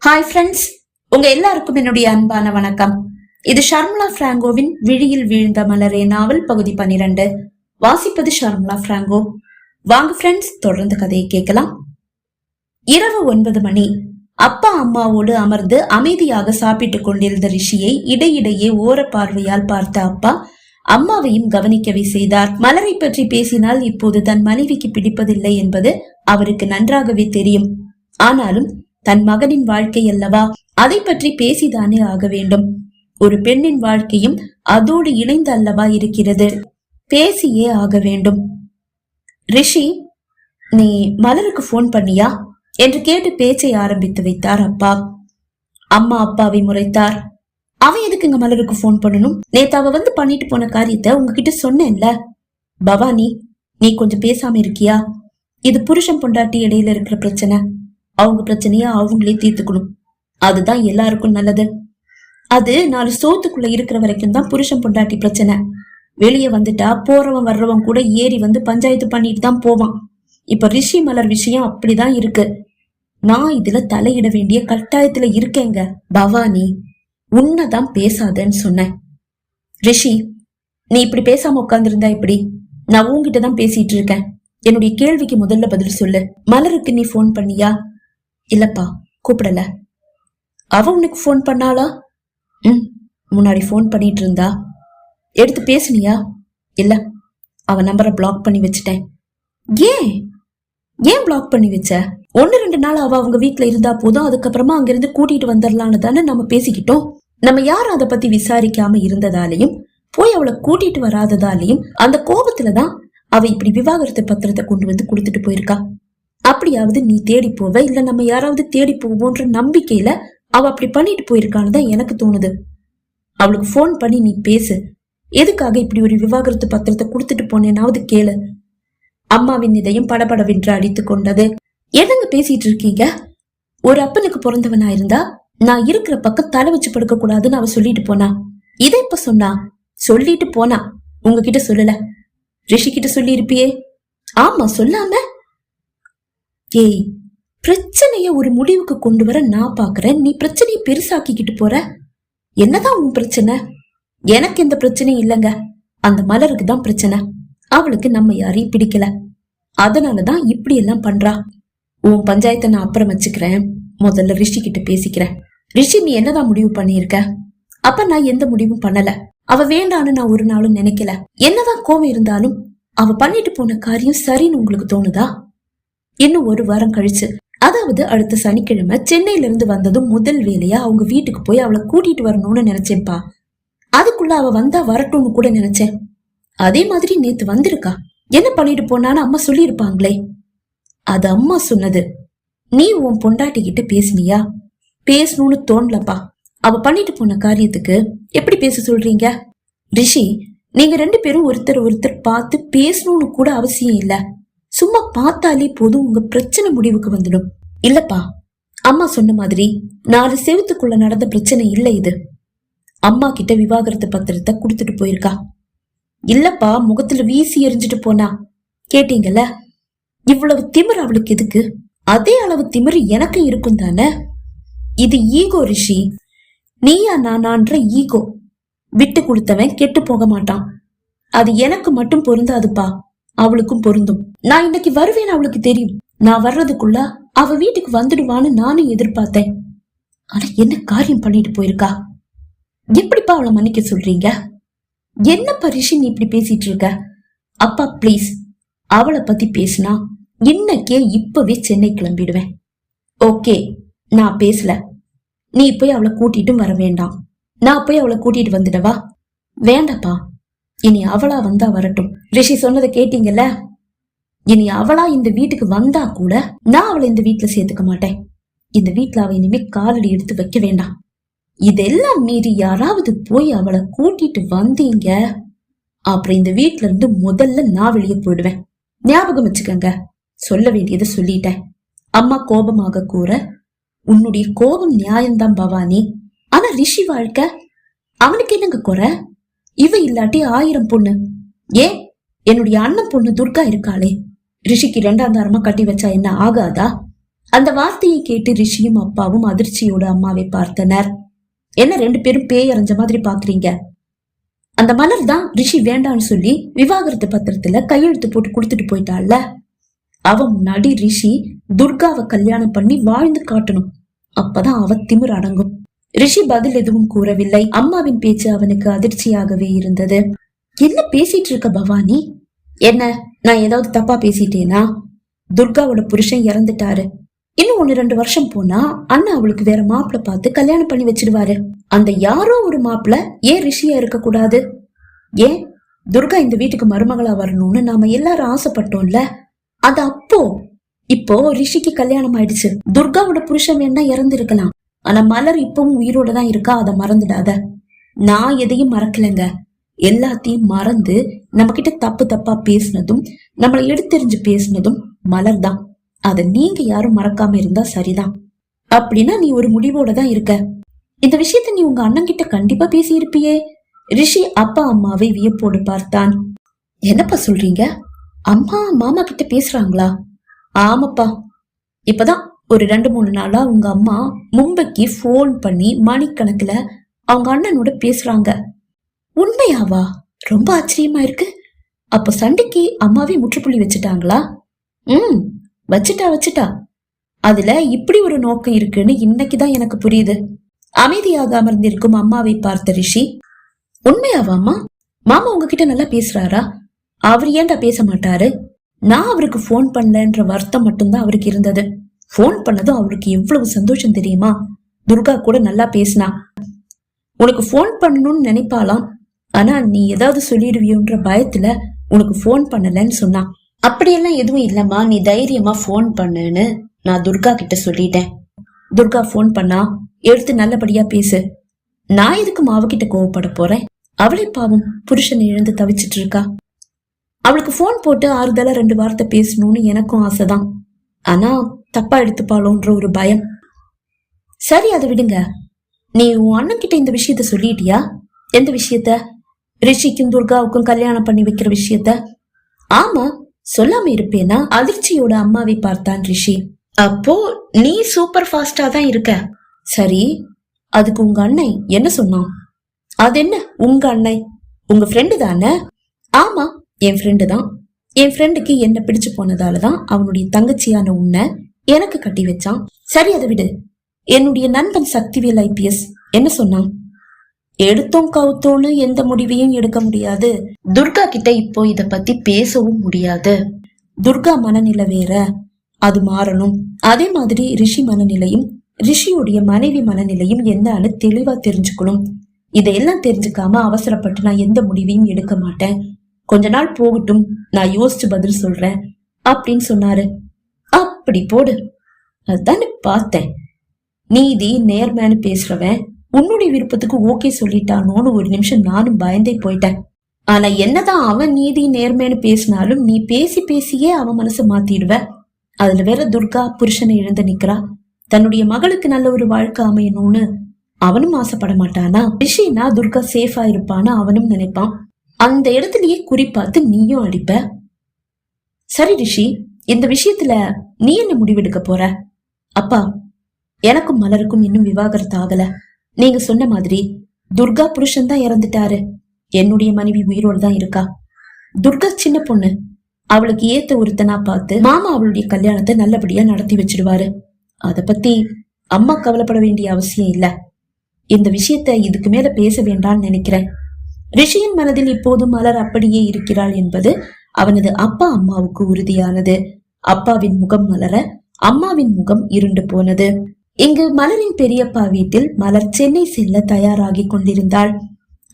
Hi friends, உங்க எல்லாருக்கும் என்னுடைய அன்பான வணக்கம். இது ஷர்மிளா பிராங்கோவின் விழியில் வீழ்ந்த மலரே நாவல் பகுதி 12. வாசிப்பது ஷர்மிளா பிராங்கோ. வாங்க ஃப்ரெண்ட்ஸ், தொடர்ந்து கதையை கேட்கலாம். இரவு 9 மணி. அப்பா அம்மாவோடு அமர்ந்து அமைதியாக சாப்பிட்டுக் கொண்டிருந்த ரிஷியை இடையிடையே ஓர பார்வையால் பார்த்த அப்பா அம்மாவையும் கவனிக்கவே செய்தார். மலரை பற்றி பேசினால் இப்போது தன் மனைவிக்கு பிடிப்பதில்லை என்பது அவருக்கு நன்றாகவே தெரியும். ஆனாலும் தன் மகனின் வாழ்க்கை அல்லவா, அதை பற்றி பேசிதானே ஆக வேண்டும். ஒரு பெண்ணின் வாழ்க்கையும் அதோடு இணைந்து அல்லவா இருக்கிறது, பேசியே ஆக வேண்டும். ரிஷி, நீ மலருக்கு போன் பண்ணியா என்று கேட்டு பேச்சை ஆரம்பித்து வைத்தார் அப்பா. அம்மா அப்பாவை முறைத்தார். அவன் எதுக்குங்க மலருக்கு போன் பண்ணணும்? நேத்து அவ வந்து பண்ணிட்டு போன காரியத்தை உங்ககிட்ட சொன்னேன்ல. பவானி, நீ கொஞ்சம் பேசாம இருக்கியா? இது புருஷன் பொண்டாட்டி இடையில இருக்கிற பிரச்சனை. அவங்க பிரச்சனைய அவங்களே தீர்த்துக்கணும். அதுதான் எல்லாருக்கும் நல்லது. அது 4 சோத்துக்குள்ள இருக்கிற வரைக்கும் தான் புருஷன் பொண்டாட்டி பிரச்சனை. வெளியே வந்துட்டா போறவன் வர்றவன் கூட ஏறி வந்து பஞ்சாயத்து பண்ணிட்டு தான் போவான். இப்ப ரிஷி மலர் விஷயம் அப்படிதான் இருக்கு. நான் இதுல தலையிட வேண்டிய கட்டாயத்துல இருக்கேங்க. பவானி, உன்னதான் பேசாதன்னு சொன்னேன். ரிஷி, நீ இப்படி பேசாம உட்கார்ந்துருந்தா இப்படி? நான் உன்கிட்டதான் பேசிட்டு இருக்கேன். என்னுடைய கேள்விக்கு முதல்ல பதில் சொல்லு. மலருக்கு நீ போன் பண்ணியா? இல்லப்பா, கூப்பிடல. அவ உனக்கு போன் பண்ணாளா? முன்னாடி போன் பண்ணிட்டு இருந்தா. எடுத்து பேசுனியா? இல்ல, அவ நம்பரை பிளாக் பண்ணி வச்சுட்டேன். ஏன் பிளாக் பண்ணி வச்ச? 1-2 நாள் அவ அவங்க வீட்டுல இருந்தா போதும், அதுக்கப்புறமா அங்கிருந்து கூட்டிட்டு வந்துடலான்னு தானே நம்ம பேசிக்கிட்டோம். நம்ம யாரும் அதை பத்தி விசாரிக்காம இருந்ததாலையும் போய் அவளை கூட்டிட்டு வராததாலையும் அந்த கோபத்துலதான் அவ இப்படி விவாகரத்து பத்திரத்தை கொண்டு வந்து கொடுத்துட்டு போயிருக்கா. அப்படியாவது நீ தேடி போவ, இல்ல நம்ம யாராவது தேடி போவோன்ற நம்பிக்கையில அவ அப்படி பண்ணிட்டு போயிருக்கான்னு தான் எனக்கு தோணுது. அவளுக்கு போன் பண்ணி நீ பேசு. எதுக்காக இப்படி ஒரு விவாகரத்து பத்திரத்தை கொடுத்துட்டு போனேனாவது கேளு. அம்மாவின் இதயம் படபடவென்று அடித்து கொண்டது. என்னங்க பேசிட்டு இருக்கீங்க? ஒரு அப்பனுக்கு பிறந்தவனா இருந்தா நான் இருக்கிற பக்கம் தலை வச்சு படுக்க கூடாதுன்னு அவ சொல்லிட்டு போனா. இதை இப்ப சொன்னா? சொல்லிட்டு போனா. உங்ககிட்ட சொல்லல, ரிஷி கிட்ட சொல்லி இருப்பியே. ஆமா, சொல்லாம? ஏய், பிரச்சனைய ஒரு முடிவுக்கு கொண்டு வர நான் பாக்குறேன், நீ பிரச்சனையை பெருசாக்கிக்கிட்டு போற. என்னதான் உன் பிரச்சனை? எனக்கு எந்த பிரச்சனையும் இல்லங்க. அந்த மலருக்கு தான் பிரச்சனை. அவளுக்கு நம்ம யாரையும் பிடிக்கல, அதனாலதான் இப்படி எல்லாம் பண்றா. உன் பஞ்சாயத்தை நான் அப்புறம் வச்சுக்கிறேன். முதல்ல ரிஷி கிட்ட பேசிக்கிறேன். ரிஷி, நீ என்னதான் முடிவு பண்ணிருக்க? அப்ப நான் எந்த முடிவும் பண்ணல. அவ வேண்டான்னு நான் ஒரு நாளும் நினைக்கல. என்னதான் கோவம் இருந்தாலும் அவ பண்ணிட்டு போன காரியம் சரின்னு உங்களுக்கு தோணுதா? இன்னும் 1 வாரம் கழிச்சு, அதாவது அடுத்த சனிக்கிழமை சென்னையில இருந்து வந்ததும் முதல் வேலையா அவங்க வீட்டுக்கு போய் அவளை கூட்டிட்டு வரணும்னு நினைச்சேன்பா. அதுக்குள்ள அவ வந்தா வரட்டும்னு கூட நினைச்சேன். அதே மாதிரி நேத்து வந்திருக்கா. என்ன பண்ணிட்டு போனான்னு அம்மா சொல்லி இருப்பாங்களே. அது அம்மா சொன்னது. நீ உன் பொண்டாட்டி கிட்ட பேசினியா? பேசணும்னு தோணலப்பா. அவ பண்ணிட்டு போன காரியத்துக்கு எப்படி பேச சொல்றீங்க? ரிஷி, நீங்க 2 பேரும் ஒருத்தர் பார்த்து பேசணும்னு கூட அவசியம் இல்ல. சும்மா பார்த்தாலே போதும் உங்க பிரச்சனை முடிவுக்கு வந்துடும். இல்லப்பா, அம்மா சொன்ன மாதிரி 4 செவத்துக்குள்ள நடந்த பிரச்சனை இல்ல இது. அம்மா கிட்ட விவாகரத்து பத்திரத்தை குடுத்துட்டு போயிருக்கா. இல்லப்பா, முகத்துல வீசி எரிஞ்சிட்டு போனா. கேட்டீங்கல்ல? இவ்வளவு திமிரு அவளுக்கு எதுக்கு? அதே அளவு திமிரு எனக்கு இருக்கும் தானே. இது ஈகோ ரிஷி. நீயா நானான்ற ஈகோ. விட்டு கொடுத்தவன் கெட்டு போக மாட்டான். அது எனக்கு மட்டும் பொருந்தாதுப்பா, அவளுக்கும் பொருந்தும். நான் இன்னைக்கு வருவேன்னு அவளுக்கு தெரியும். நான் வர்றதுக்குள்ள அவ வீட்டுக்கு வந்துடுவான்னு நானும் எதிர்பார்த்தேன். ஆனா என்ன காரியம் பண்ணிட்டு போயிருக்கா? எப்படிப்பா அவளை மன்னிக்க சொல்றீங்க? என்ன ரிஷி நீ இப்படி பேசிட்டு இருக்க? அப்பா பிளீஸ், அவளை பத்தி பேசினா இன்னைக்கே இப்பவே சென்னை கிளம்பிடுவேன். ஓகே, நான் பேசல. நீ போய் அவளை கூட்டிட்டும் வர வேண்டாம். நான் போய் அவளை கூட்டிட்டு வந்துடவா? வேண்டாப்பா, இனி அவளா வந்தா வரட்டும். ரிஷி சொன்னதை கேட்டீங்கல்ல? இனி அவளா இந்த வீட்டுக்கு வந்தா கூட நான் அவளை இந்த வீட்டுல சேர்த்துக்க மாட்டேன். இந்த வீட்டுல அவ இனிமே காலடி எடுத்து வைக்க வேண்டாம். இதெல்லாம் மீறி யாராவது போய் அவளை கூட்டிட்டு வந்தீங்க, அப்புறம் இந்த வீட்டுல இருந்து முதல்ல நான் வெளியே போயிடுவேன். ஞாபகம் வச்சுக்கங்க, சொல்ல வேண்டியதை சொல்லிட்டேன். அம்மா கோபமாக கூற, உன்னுடைய கோபம் நியாயம்தான் பவானி. ஆனா ரிஷி வாழ்க்கை, அவனுக்கு என்னங்க குறை? இவ இல்லாட்டி 1000 பொண்ணு. ஏன், என்னுடைய அண்ணன் பொண்ணு துர்கா இருக்காளே, ரிஷிக்கு 2ஆம் தாரமா கட்டி வச்சா என்ன ஆகாதா? அந்த வார்த்தையை கேட்டு ரிஷியும் அப்பாவும் அதிர்ச்சியோடு அம்மாவை பார்த்தனர். என்ன 2 பேரும் பேய் அரைஞ்ச மாதிரி பாக்குறீங்க? அந்த மலர் தான் ரிஷி வேண்டான்னு சொல்லி விவாகரத்து பத்திரத்துல கையெழுத்து போட்டு கொடுத்துட்டு போயிட்டாள்ல. அவ முன்னாடி ரிஷி துர்காவை கல்யாணம் பண்ணி வாழ்ந்து காட்டணும். அப்பதான் அவ திமிர் அடங்கும். ரிஷி பதில் எதுவும் கூறவில்லை. அம்மாவின் பேச்சு அவனுக்கு அதிர்ச்சியாகவே இருந்தது. என்ன பேசிட்டு இருக்க பவானி? என்ன, நான் ஏதாவது தப்பா பேசிட்டேனா? துர்காவோட புருஷன் இறந்துட்டாரு. இன்னும் 1-2 வருஷம் போனா அண்ணா அவளுக்கு வேற மாப்பிள்ள பார்த்து கல்யாணம் பண்ணி வச்சிடுவாரு. அந்த யாரோ ஒரு மாப்பிள்ள ஏன் ரிஷியா இருக்க கூடாது? ஏன் துர்கா இந்த வீட்டுக்கு மருமகளா வரணும்னு நாம எல்லாரும் ஆசைப்பட்டோம்ல. அது அப்போ. இப்போ ரிஷிக்கு கல்யாணம் ஆயிடுச்சு. துர்காவோட புருஷன் வேணா இறந்து இருக்கலாம், ஆனா மலர் இப்பவும் உயிரோட தான் இருக்கா. அதை மறந்துடாத. நான் எதையும் மறக்கலைங்க. எல்லாத்தையும் மறந்து நம்ம கிட்ட தப்பு தப்பா பேசினதும் நம்மளை எடுத்தெறிஞ்சு பேசினதும் மலர் தான். அத நீங்க யாரும் மறக்காம இருந்தா சரிதான். அப்படின்னா நீ ஒரு முடிவோட தான் இருக்க. இந்த விஷயத்த நீ உங்க அண்ணன் கிட்ட கண்டிப்பா பேசி இருப்பியே. ரிஷி அப்பா அம்மாவை வியப்போடு பார்த்தான். என்னப்பா சொல்றீங்க? அம்மா மாமா கிட்ட பேசுறாங்களா? ஆமாப்பா. இப்பதான் ஒரு 2-3 நாளா உங்க அம்மா மும்பைக்கு போன் பண்ணி மணிக்கணக்குல அவங்க அண்ணனோட பேசுறாங்க. உண்மையாவா? ரொம்ப ஆச்சரியமா இருக்கு. அப்ப சண்டைக்கு அம்மாவே முற்றுப்புள்ளி வச்சுட்டாங்களா? வச்சுட்டா. அதுல இப்படி ஒரு நோக்கம் இருக்குன்னு இன்னைக்குதான் எனக்கு புரியுது. அமைதியாக அமர்ந்திருக்கும் அம்மாவை பார்த்த ரிஷி, உண்மையாவாமா? மாமா உங்ககிட்ட நல்லா பேசுறாரா? அவர் ஏன்டா பேச மாட்டாரு? நான் அவருக்கு போன் பண்ணலன்ற வருத்தம் மட்டும்தான் அவருக்கு இருந்தது. போன் பண்ணதும் அவருக்கு எவ்வளவு சந்தோஷம் தெரியுமா? துர்கா கூட நல்லா பேசினா. உனக்கு போன் பண்ணணும்னு நினைப்பாலாம், ஆனா நீ ஏதாவது சொல்லிடுவியோன்ற பயத்துல உனக்கு போன் பண்ணலன்னு சொன்னான். அப்படியெல்லாம் எதுவும் இல்லம்மா, நீ தைரியமா போன் பண்ணுன்னு நான் துர்கா கிட்ட சொல்லிட்டேன். துர்கா போன் பண்ணா எடுத்து நல்லபடியா பேசு. நான் எதுக்கு அவகிட்ட கோவப்பட போறேன்? அவளை பாவம் புருஷனை இழந்து தவிச்சிட்டு இருக்கா. அவளுக்கு போன் போட்டு ஆறுதலா 2 வார்த்தை பேசணும்னு எனக்கும் ஆசைதான். ஆனா தப்பா எடுத்துப்பாளோன்ற ஒரு பயம். சரி, அதை விடுங்க. நீ உன் அண்ணன் கிட்ட இந்த விஷயத்த சொல்லிட்டியா? எந்த விஷயத்த? ரிஷிக்கும் துர்காவுக்கும் கல்யாணம் பண்ணி வைக்கிற விஷயத்த? ஆமா, சொல்லாம இருப்பேனா? அதிர்ச்சியோட அம்மாவை பார்த்தான் ரிஷி. அப்போ நீ சூப்பர் ஃபாஸ்டா தான் இருக்க. சரி, அதுக்கு உங்க அண்ணன் என்ன சொன்னான்? அது என்ன உங்க அண்ணன்? உங்க ஃப்ரெண்டு தானே? ஆமா, என் ஃப்ரெண்டு தான். என் ஃப்ரெண்டுக்கு என்ன பிடிச்சு போனதாலதான் அவனுடைய தங்கச்சியான உன்னை எனக்கு கட்டி வச்சான். சரி, அதை விடு. என்னுடைய நண்பன் சக்திவேல் IPS என்ன சொன்னான்? எடுத்தோம் கவுத்தோன்னு எந்த முடிவையும் எடுக்க முடியாது. துர்கா கிட்ட இப்போ இத பத்தி பேசவும் முடியாது. துர்கா மனநிலை வேற, அது மாறணும். அதே மாதிரி ரிஷி மனநிலையும் ரிஷியுடைய மனைவி மனநிலையும் என்னன்னு தெளிவா தெரிஞ்சுக்கணும். இதையெல்லாம் தெரிஞ்சுக்காம அவசரப்பட்டு நான் எந்த முடிவையும் எடுக்க மாட்டேன். கொஞ்ச நாள் போகட்டும், நான் யோசிச்சு பதில் சொல்றேன் அப்படின்னு சொன்னாரு. அப்படி போடு, அதுதானே பார்த்தேன். நீதி நேர்மைன்னு பேசுறவன் உன்னுடைய விருப்பத்துக்கு ஓகே சொல்லிட்டானோன்னு ஒரு நிமிஷம் நானும் பயந்தே போயிட்டேன். ஆனா என்னதான் அவன் நீதி நேர்மைன்னு பேசினாலும் நீ பேசி பேசியே அவன் மனசை மாத்திடுவ. அதுல வேற துர்கா புருஷனை இழந்து நிக்கிறா. தன்னுடைய மகளுக்கு நல்ல ஒரு வாழ்க்கை அமையணும்னு அவனும் ஆசைப்பட மாட்டானா? ரிஷினா துர்கா சேஃபா இருப்பான்னு அவனும் நினைப்பான். அந்த இடத்துலயே குறிப்பாத்து நீயும் அடிப்ப. சரி ரிஷி, இந்த விஷயத்துல நீ என்ன முடிவெடுக்க போற? அப்பா, எனக்கும் மலருக்கும் இன்னும் விவாகரத்து ஆகல. நீங்க சொன்ன மாதிரி துர்கா புருஷன் தான் இறந்துட்டாரு. என்னுடைய மனைவி உயிரோடு தான் இருக்கா. துர்கா சின்ன பொண்ணு. அவளுக்கு ஏத்த ஒருத்தனா பார்த்து மாமா அவளுடைய கல்யாணத்தை நல்லபடியா நடத்தி வச்சிடுவாரு. அத பத்தி அம்மா கவலைப்பட வேண்டிய அவசியம் இல்ல. இந்த விஷயத்த இதுக்கு மேல பேச வேண்டாம்னு நினைக்கிறேன். ரிஷியின் மனதில் இப்போதும் மலர் அப்படியே இருக்கிறாள் என்பது அவனது அப்பா அம்மாவுக்கு உறுதியானது. அப்பாவின் முகம் மலர அம்மாவின் முகம் இருண்டு போனது. இங்கு மலரின் பெரியப்பா வீட்டில் மலர் சென்னை செல்ல தயாராகி கொண்டிருந்தாள்.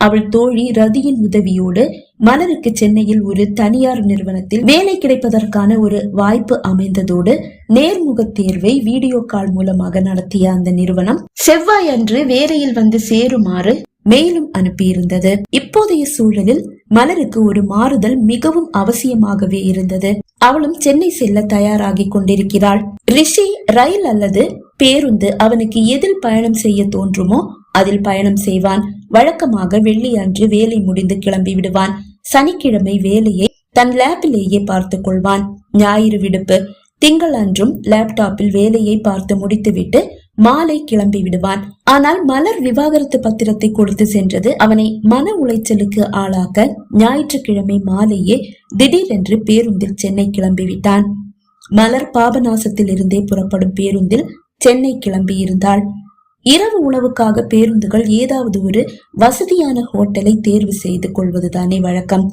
அவள் தோழி ரதியின் உதவியோடு மலருக்கு சென்னையில் ஒரு தனியார் நிறுவனத்தில் வேலை கிடைப்பதற்கான ஒரு வாய்ப்பு அமைந்ததோடு நேர்முக தேர்வை வீடியோ கால் மூலமாக நடத்திய அந்த நிறுவனம் செவ்வாய் அன்று வேலையில் வந்து சேருமாறு மேலும் அனுப்பியிருந்தது. இப்போதைய சூழலில் மலருக்கு ஒரு மாறுதல் மிகவும் அவசியமாகவே இருந்தது. அவளும் சென்னை செல்ல தயாராகி கொண்டிருக்கிறாள். ரிஷி ரயில் அல்லது பேருந்து அவனுக்கு எதில் பயணம் செய்ய தோன்றுமோ அதில் பயணம் செய்வான். வழக்கமாக வெள்ளி அன்று வேலை முடிந்து கிளம்பி விடுவான். சனிக்கிழமை வேலையை தன் லேபிலேயே பார்த்து கொள்வான். ஞாயிறு விடுப்பு. திங்கள் அன்றும் லேப்டாப்பில் வேலையை பார்த்து முடித்துவிட்டு மாலை கிளம்பி விடுவான். ஆனால் மலர் விவாகரத்து பத்திரத்தை கொடுத்து சென்றது அவனை மன உளைச்சலுக்கு ஆளாக்க ஞாயிற்றுக்கிழமை மாலையே திடீரென்று பேருந்தில் சென்னை கிளம்பிவிட்டான். மலர் பாபநாசத்தில் இருந்தே புறப்படும் பேருந்தில் சென்னை கிளம்பி இருந்தாள். இரவு உணவுக்காக பேருந்துகள் ஏதாவது ஒரு வசதியான ஹோட்டலை தேர்வு செய்து கொள்வதுதானே வழக்கம்.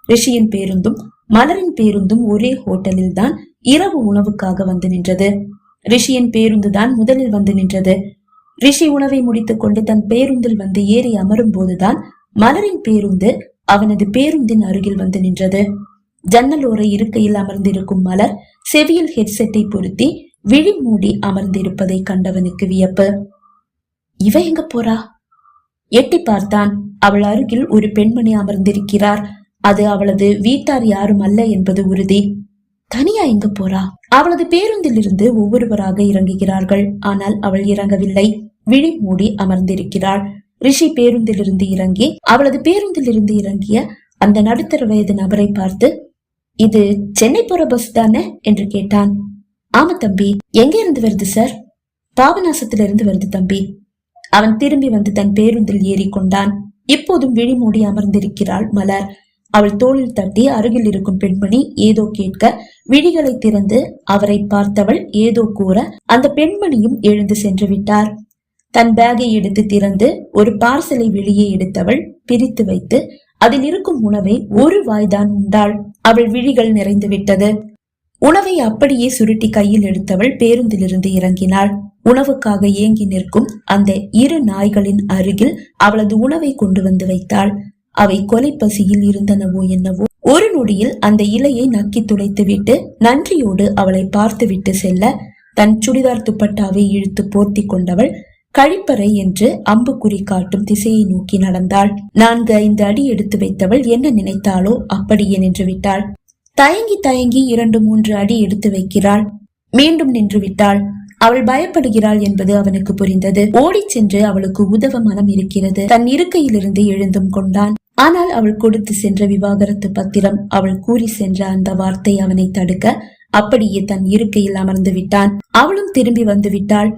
ரிஷியின் பேருந்தும் மலரின் பேருந்தும் ஒரே ஹோட்டலில் தான் இரவு உணவுக்காக வந்து நின்றது. ரிஷியின் பேருந்து தான் முதலில் வந்து நின்றது. ரிஷி உணவை முடித்துக் கொண்டு தன் பேருந்தில் வந்து ஏறி அமரும் போதுதான் மலரின் பேருந்து அவனது பேருந்தின் அருகில் வந்து நின்றது. ஜன்னலோர இருக்கையில் அமர்ந்திருக்கும் மலர் செவியில் ஹெட்செட்டை பொருத்தி விழி மூடி அமர்ந்திருப்பதை கண்டவனுக்கு வியப்பு. இவ எங்க போறா? எட்டி பார்த்தான். அவள் அருகில் ஒரு பெண்மணி அமர்ந்திருக்கிறார். அது அவளது வீட்டார் யாரும் அல்ல என்பது உறுதி. தனியா எங்க போறா? அவளது பேருந்தில் இருந்து ஒவ்வொருவராக இறங்குகிறார்கள். ஆனால் அவள் இறங்கவில்லை. விழி மூடி அமர்ந்திருக்கிறாள். ரிஷி பேருந்திலிருந்து இறங்கி அவளது பேருந்தில் இருந்து இறங்கிய அந்த நடுத்தர வயது நபரை பார்த்து, இது சென்னை போற பஸ் தானே என்று கேட்டான். ஆமா தம்பி. எங்க இருந்து வருது சார்? பாபநாசத்திலிருந்து வருது தம்பி. அவன் திரும்பி வந்து தன் பேருந்தில் ஏறிக்கொண்டான். இப்போதும் விழி மூடி அமர்ந்திருக்கிறாள் மலர். அவள் தோளில் தட்டி அருகில் இருக்கும் பெண்மணி ஏதோ கேட்க விழிகளை திறந்து அவரை பார்த்தவள் ஏதோ கூற அந்த பெண்மணியும் எழுந்து சென்று விட்டார். தன் பேக்கை எடுத்து திறந்து ஒரு பார்சலை வெளியே எடுத்தவள் பிரித்து வைத்து அதில் இருக்கும் உணவை ஒரு வாய்தான் உண்டாள். அவள் விழிகள் நிறைந்து விட்டது. உணவை அப்படியே சுருட்டி கையில் எடுத்தவள் பேருந்திலிருந்து இறங்கினாள். உணவுக்காக ஏங்கி நிற்கும் அந்த இரு நாய்களின் அருகில் அவளது உணவை கொண்டு வந்து வைத்தாள். அவை கொலை பசியில் இருந்தனவோ என்னவோ ஒரு நொடியில் அந்த இலையை நக்கி துளைத்து விட்டு நன்றியோடு அவளை பார்த்து விட்டு செல்ல தன் சுடிதார் துப்பட்டாவை இழுத்து போர்த்தி கொண்டவள் கழிப்பறை என்று அம்புக்குறி காட்டும் திசையை நோக்கி நடந்தாள். 4-5 அடி எடுத்து வைத்தவள் என்ன நினைத்தாளோ அப்படியே நின்று விட்டாள். தயங்கி தயங்கி 2-3 அடி எடுத்து வைக்கிறாள். மீண்டும் நின்று விட்டாள். அவள் பயப்படுகிறாள் என்பது அவனுக்கு புரிந்தது. ஓடி சென்று அவளுக்கு உதவ மனம் இருக்கிறது. தன் இருக்கையிலிருந்து எழுந்தும் கொண்டான். ஆனால் அவள் கொடுத்து சென்ற விவாகரத்து பத்திரம், அவள் கூறி சென்ற அந்த வார்த்தை அவனை தடுக்க அப்படியே தன் இருக்கையில் அமர்ந்து விட்டான். அவளும் திரும்பி வந்து விட்டாள்.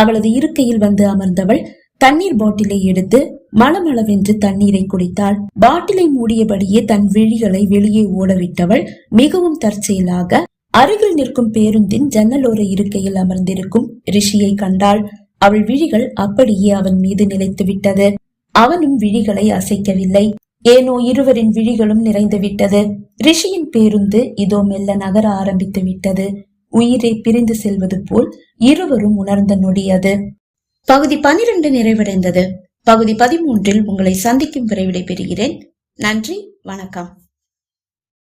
அவளது இருக்கையில் வந்து அமர்ந்தவள் தண்ணீர் பாட்டிலை எடுத்து மளமளவென்று தண்ணீரை குடித்தாள். பாட்டிலை மூடியபடியே தன் விழிகளை வெளியே ஓடவிட்டவள் மிகவும் தற்செயலாக அருகில் நிற்கும் பேருந்தின் ஜன்னலோர இருக்கையில் அமர்ந்திருக்கும் ரிஷியை கண்டாள். அவள் விழிகள் அப்படியே அவன் மீது நிலைத்து விட்டது. அவனும் விழிகளை அசைக்கவில்லை. ஏனோ இருவரின் விழிகளும் நிறைந்து விட்டது. ரிஷியின் பேருந்து இதோ மெல்ல நகர ஆரம்பித்து விட்டது. உயிரை பிரிந்து செல்வது போல் இருவரும் உணர்ந்த நொடியது. பகுதி 12 நிறைவடைந்தது. பகுதி 13 உங்களை சந்திக்கும் வரை விடைபெறுகிறேன். நன்றி, வணக்கம்.